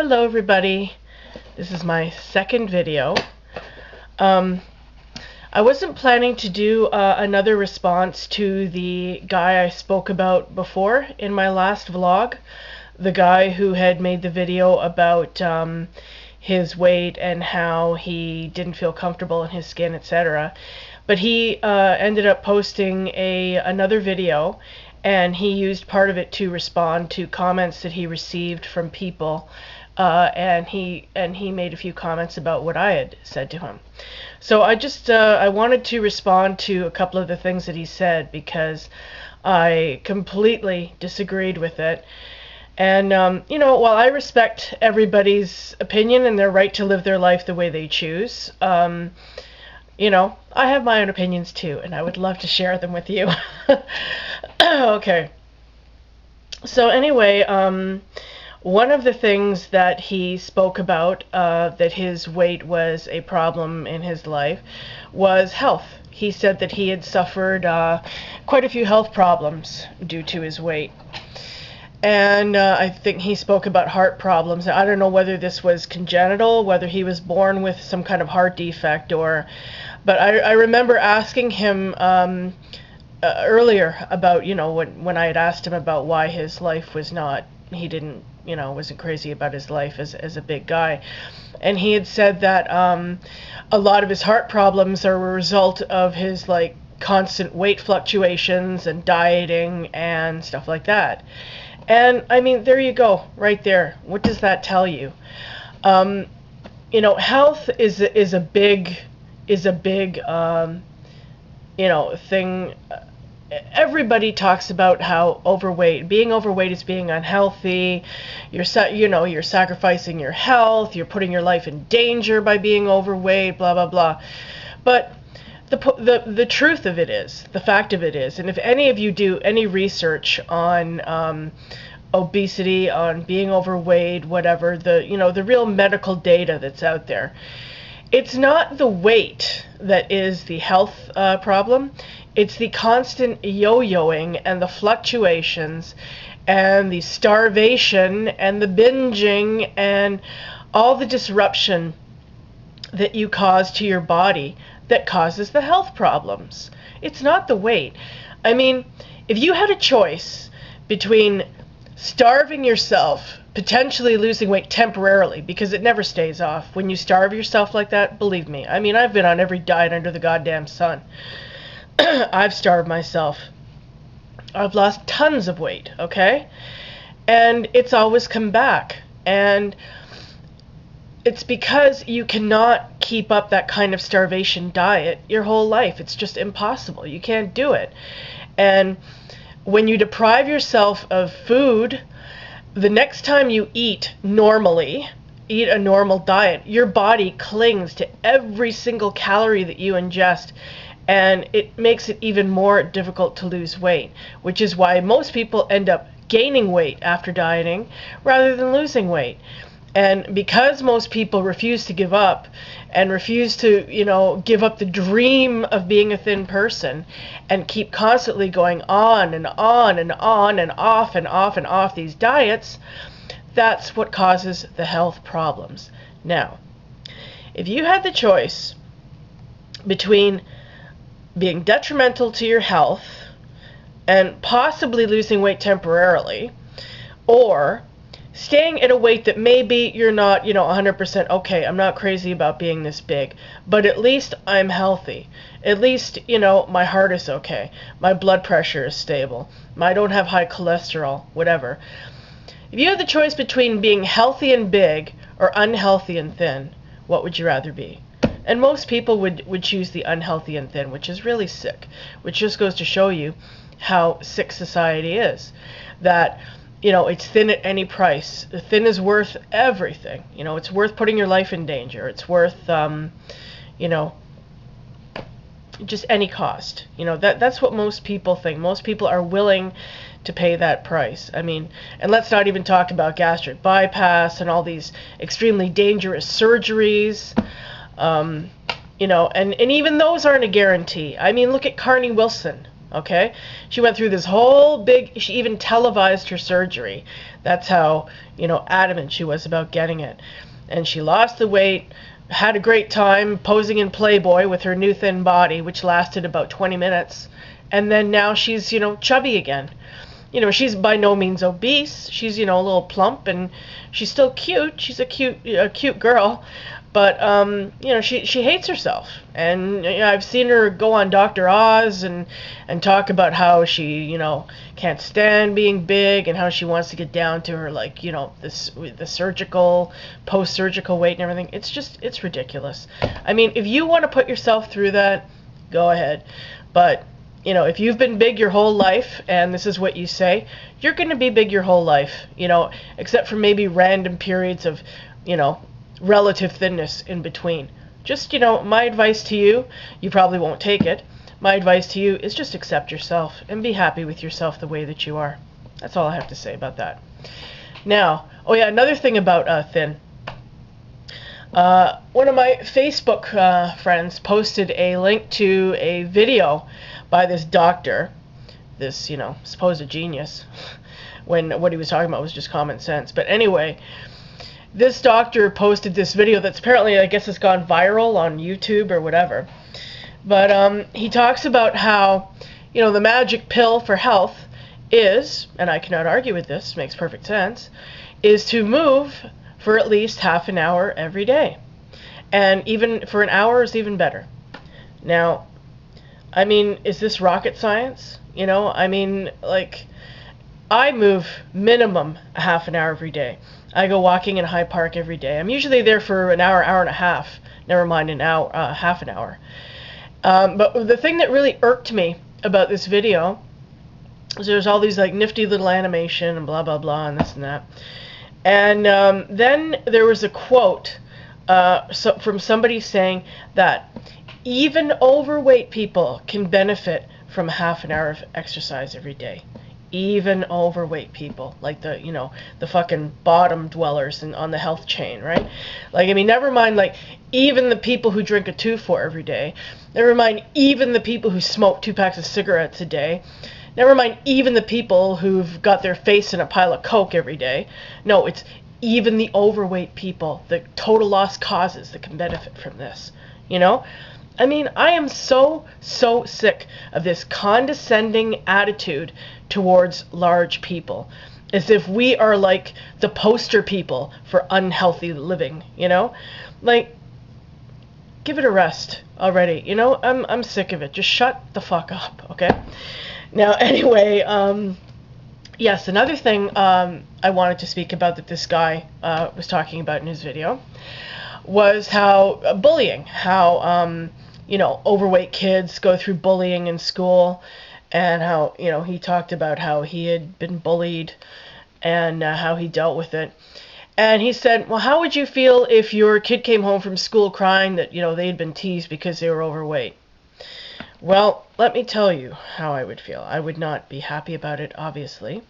Hello everybody, this is my second video. I wasn't planning to do another response to the guy I spoke about before in my last vlog. The guy who had made the video about his weight and how he didn't feel comfortable in his skin, etc. But he ended up posting another video, and he used part of it to respond to comments that he received from people. And he made a few comments about what I had said to him. So I wanted to respond to a couple of the things that he said because I completely disagreed with it. And while I respect everybody's opinion and their right to live their life the way they choose, I have my own opinions too, and I would love to share them with you. Okay. So anyway, one of the things that he spoke about, that his weight was a problem in his life, was health. He said that he had suffered quite a few health problems due to his weight. And I think he spoke about heart problems. I don't know whether this was congenital, whether he was born with some kind of heart defect, but I remember asking him earlier about, when I had asked him about why his life was not, he didn't, wasn't crazy about his life as a big guy. And he had said that a lot of his heart problems are a result of his constant weight fluctuations and dieting and stuff like that. And I mean, there you go, right there. What does that tell you? Health is a big thing. Everybody talks about how being overweight is being unhealthy. You're sacrificing your health. You're putting your life in danger by being overweight. Blah blah blah. But the truth of it is, the fact of it is, and if any of you do any research on obesity, on being overweight, whatever, the real medical data that's out there, it's not the weight that is the health problem. It's the constant yo-yoing and the fluctuations and the starvation and the binging and all the disruption that you cause to your body that causes the health problems. It's not the weight. I mean, if you had a choice between starving yourself, potentially losing weight temporarily, because it never stays off. When you starve yourself like that, believe me. I mean, I've been on every diet under the goddamn sun. I've starved myself. I've lost tons of weight, okay? And it's always come back. And it's because you cannot keep up that kind of starvation diet your whole life. It's just impossible. You can't do it. And when you deprive yourself of food, the next time you eat a normal diet, your body clings to every single calorie that you ingest, and it makes it even more difficult to lose weight, which is why most people end up gaining weight after dieting rather than losing weight. And because most people refuse to give up and refuse to, give up the dream of being a thin person and keep constantly going on and on and on and off and off and off these diets, that's what causes the health problems. Now, if you had the choice between being detrimental to your health and possibly losing weight temporarily, or staying at a weight that maybe you're not, 100% okay, I'm not crazy about being this big, but at least I'm healthy. At least, my heart is okay. My blood pressure is stable. I don't have high cholesterol, whatever. If you had the choice between being healthy and big or unhealthy and thin, what would you rather be? And most people would choose the unhealthy and thin, which is really sick, which just goes to show you how sick society is. That it's thin at any price. Thin is worth everything. It's worth putting your life in danger. It's worth, just any cost. That's what most people think. Most people are willing to pay that price. I mean, and let's not even talk about gastric bypass and all these extremely dangerous surgeries. And even those aren't a guarantee. I mean, look at Carney Wilson. okay? She went through this whole she even televised her surgery. That's how, adamant she was about getting it. And she lost the weight, had a great time posing in Playboy with her new thin body, which lasted about 20 minutes. And then now she's, chubby again. She's by no means obese. She's, a little plump, and she's still cute. She's a cute girl. But, she hates herself. And I've seen her go on Dr. Oz and talk about how she, can't stand being big, and how she wants to get down to her, the surgical, post-surgical weight and everything. It's ridiculous. I mean, if you want to put yourself through that, go ahead. But, if you've been big your whole life, and this is what you say, you're going to be big your whole life, except for maybe random periods of, relative thinness in between. Just, my advice to you, you probably won't take it. My advice to you is just accept yourself and be happy with yourself the way that you are. That's all I have to say about that. Now, another thing about thin. One of my Facebook friends posted a link to a video by this doctor, this, supposed genius, when what he was talking about was just common sense. But anyway, this doctor posted this video that's apparently, I guess, has gone viral on YouTube or whatever. But he talks about how, the magic pill for health is, and I cannot argue with this, makes perfect sense, is to move for at least half an hour every day. And even for an hour is even better. Now, I mean, is this rocket science? I move minimum a half an hour every day. I go walking in Hyde Park every day. I'm usually there for an hour, hour and a half. Never mind an hour, half an hour. But the thing that really irked me about this video is there's all these nifty little animation and blah, blah, blah, and this and that. And then there was a quote from somebody saying that even overweight people can benefit from half an hour of exercise every day. Even overweight people, like the fucking bottom dwellers on the health chain, right? Never mind, even the people who drink a 2-4 every day. Never mind, even the people who smoke 2 packs of cigarettes a day. Never mind, even the people who've got their face in a pile of Coke every day. No, it's even the overweight people, the total lost causes that can benefit from this, I am so sick of this condescending attitude towards large people, as if we are like the poster people for unhealthy living, give it a rest already, I'm sick of it. Just shut the fuck up, okay? Now, anyway, yes, another thing I wanted to speak about that this guy was talking about in his video was how bullying, how overweight kids go through bullying in school, and how, he talked about how he had been bullied and how he dealt with it. And he said, well, how would you feel if your kid came home from school crying that, they'd been teased because they were overweight? Well, let me tell you how I would feel. I would not be happy about it, obviously.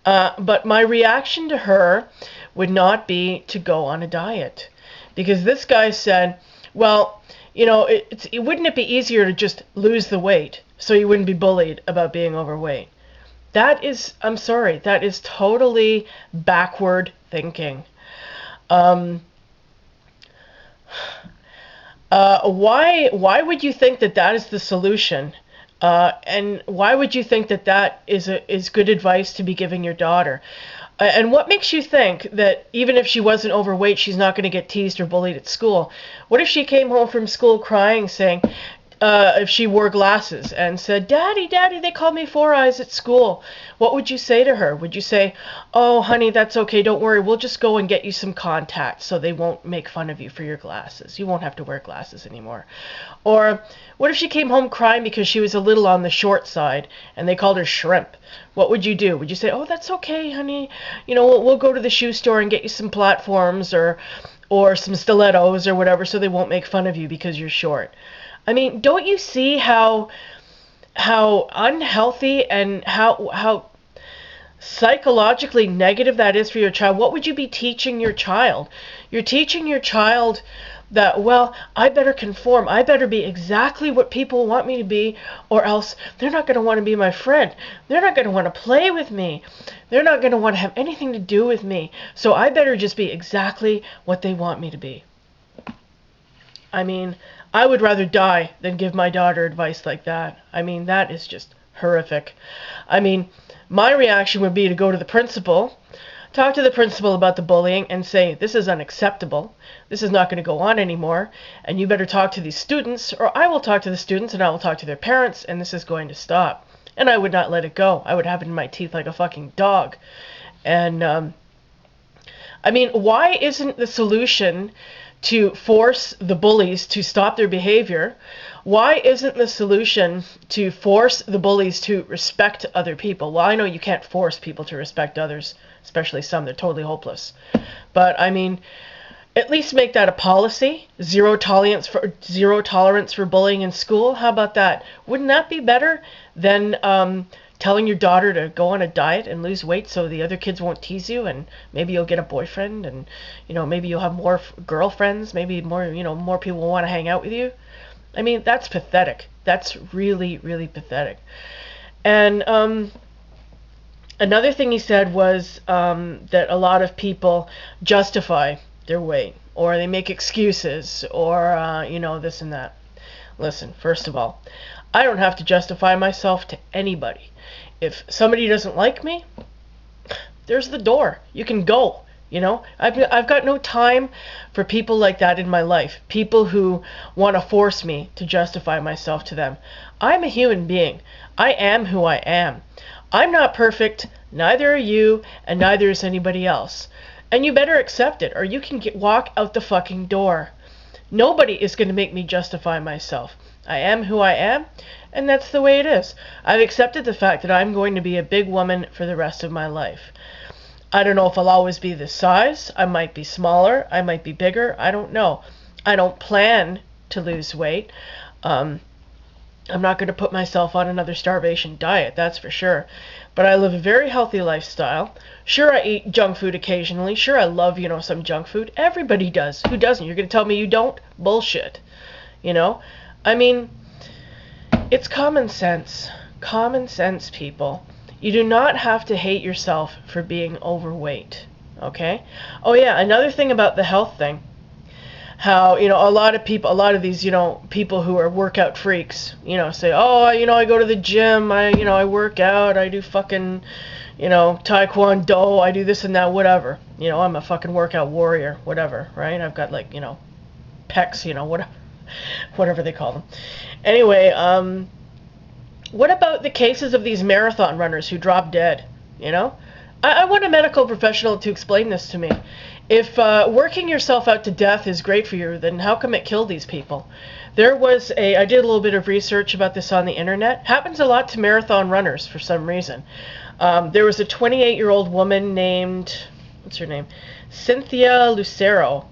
But my reaction to her would not be to go on a diet. Because this guy said, well, wouldn't it be easier to just lose the weight so you wouldn't be bullied about being overweight? That is, I'm sorry, that is totally backward thinking. Why would you think that is the solution? And why would you think that is good advice to be giving your daughter? And what makes you think that even if she wasn't overweight, she's not going to get teased or bullied at school? What if she came home from school crying, saying, if she wore glasses and said, Daddy, they called me Four Eyes at school? What would you say to her? Would you say, oh, honey, that's okay, don't worry, we'll just go and get you some contacts so they won't make fun of you for your glasses. You won't have to wear glasses anymore. Or what if she came home crying because she was a little on the short side and they called her shrimp? What would you do? Would you say, oh, that's okay, honey, we'll go to the shoe store and get you some platforms or some stilettos or whatever so they won't make fun of you because you're short? Don't you see how unhealthy and how psychologically negative that is for your child? What would you be teaching your child? You're teaching your child that, well, I better conform. I better be exactly what people want me to be, or else they're not going to want to be my friend. They're not going to want to play with me. They're not going to want to have anything to do with me. So I better just be exactly what they want me to be. I mean, I would rather die than give my daughter advice like that. I mean, that is just horrific. I mean, my reaction would be to go to the principal, talk to the principal about the bullying, and say, this is unacceptable. This is not going to go on anymore, and you better talk to these students, or I will talk to the students, and I will talk to their parents, and this is going to stop. And I would not let it go. I would have it in my teeth like a fucking dog. And, I mean, why isn't the solution to force the bullies to stop their behavior? Why isn't the solution to force the bullies to respect other people? Well, I know you can't force people to respect others, especially some. They're totally hopeless. But, I mean, at least make that a policy. Zero tolerance for bullying in school. How about that? Wouldn't that be better than telling your daughter to go on a diet and lose weight so the other kids won't tease you, and maybe you'll get a boyfriend, and maybe you'll have more girlfriends, maybe more people will want to hang out with you? I mean, that's pathetic. That's really, really pathetic. And another thing he said was that a lot of people justify their weight, or they make excuses, or this and that. Listen, first of all, I don't have to justify myself to anybody. If somebody doesn't like me, there's the door. You can go. I've got no time for people like that in my life. People who want to force me to justify myself to them. I'm a human being. I am who I am. I'm not perfect. Neither are you, and neither is anybody else. And you better accept it, or you can walk out the fucking door. Nobody is going to make me justify myself. I am who I am, and that's the way it is. I've accepted the fact that I'm going to be a big woman for the rest of my life. I don't know if I'll always be this size. I might be smaller. I might be bigger. I don't know. I don't plan to lose weight. I'm not going to put myself on another starvation diet, that's for sure. But I live a very healthy lifestyle. Sure, I eat junk food occasionally. Sure, I love, some junk food. Everybody does. Who doesn't? You're going to tell me you don't? Bullshit. I mean, it's common sense. Common sense, people. You do not have to hate yourself for being overweight. Okay? Oh yeah, another thing about the health thing. How, a lot of these, people who are workout freaks, say, oh, I go to the gym, I work out, I do fucking, taekwondo, I do this and that, whatever. I'm a fucking workout warrior, whatever, right? I've got pecs, whatever they call them. Anyway, what about the cases of these marathon runners who drop dead, I want a medical professional to explain this to me. If working yourself out to death is great for you, then how come it killed these people? I did a little bit of research about this on the internet. Happens a lot to marathon runners for some reason. There was a 28-year-old woman named, what's her name? Cynthia Lucero,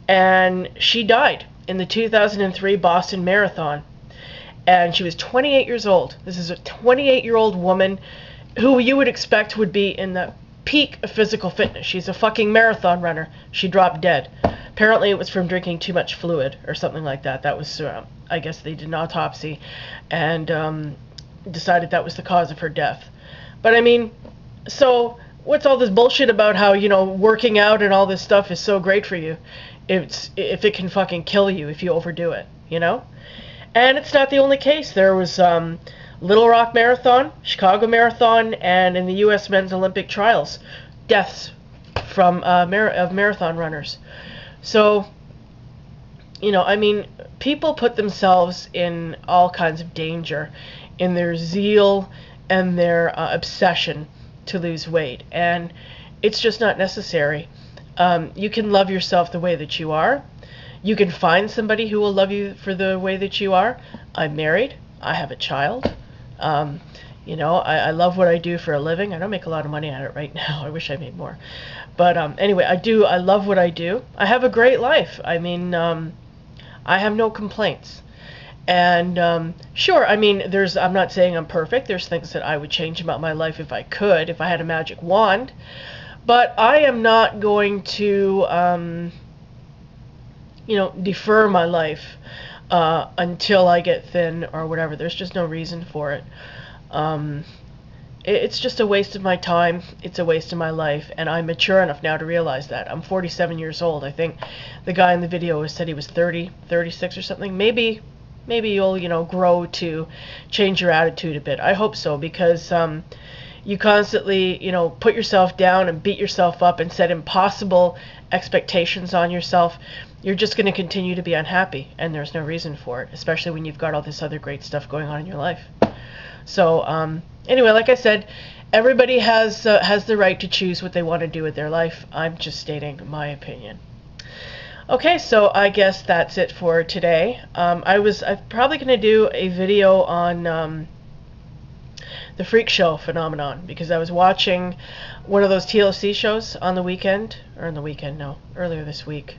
and she died in the 2003 Boston Marathon. And she was 28 years old. This is a 28-year-old woman who you would expect would be in the peak of physical fitness. She's a fucking marathon runner. She dropped dead. Apparently it was from drinking too much fluid or something like that. That was, I guess they did an autopsy and decided that was the cause of her death. But I mean, so what's all this bullshit about how, working out and all this stuff is so great for you if it can fucking kill you if you overdo it, And it's not the only case. There was Little Rock Marathon, Chicago Marathon, and in the U.S. Men's Olympic Trials, deaths from of marathon runners. So, I mean, people put themselves in all kinds of danger in their zeal and their obsession to lose weight, and it's just not necessary. You can love yourself the way that you are. You can find somebody who will love you for the way that you are. I'm married. I have a child. I love what I do for a living. I don't make a lot of money at it right now. I wish I made more. But anyway, I love what I do. I have a great life. I mean, I have no complaints. And sure, I mean, I'm not saying I'm perfect. There's things that I would change about my life if I could, if I had a magic wand. But I am not going to, defer my life until I get thin or whatever. There's just no reason for it. It's just a waste of my time. It's a waste of my life, and I'm mature enough now to realize that. I'm 47 years old. I think the guy in the video said he was 30, 36 or something. Maybe you'll, grow to change your attitude a bit. I hope so, because you constantly, put yourself down and beat yourself up and set impossible expectations on yourself. You're just going to continue to be unhappy, and there's no reason for it, especially when you've got all this other great stuff going on in your life. So anyway, like I said, everybody has the right to choose what they want to do with their life. I'm just stating my opinion. Okay, so I guess that's it for today. I'm probably going to do a video on the freak show phenomenon, because I was watching one of those TLC shows on the weekend, or on the weekend, no, earlier this week.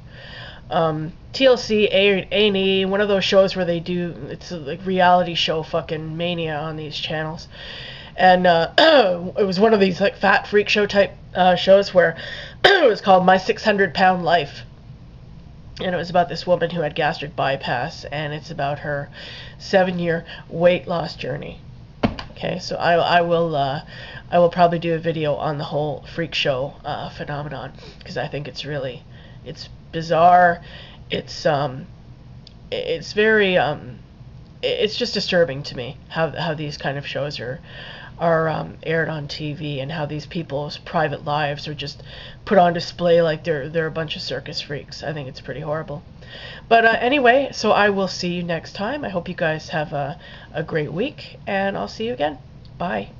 TLC, A&E, one of those shows where they do, it's like reality show fucking mania on these channels. And it was one of these like fat freak show type shows where it was called My 600-Pound Life. And it was about this woman who had gastric bypass, and it's about her 7-year weight loss journey. Okay, so I will probably do a video on the whole freak show phenomenon, because I think it's bizarre. It's very it's just disturbing to me how these kind of shows are aired on TV, and how these people's private lives are just put on display like they're a bunch of circus freaks. I think it's pretty horrible. But anyway, so I will see you next time. I hope you guys have a great week, and I'll see you again. Bye.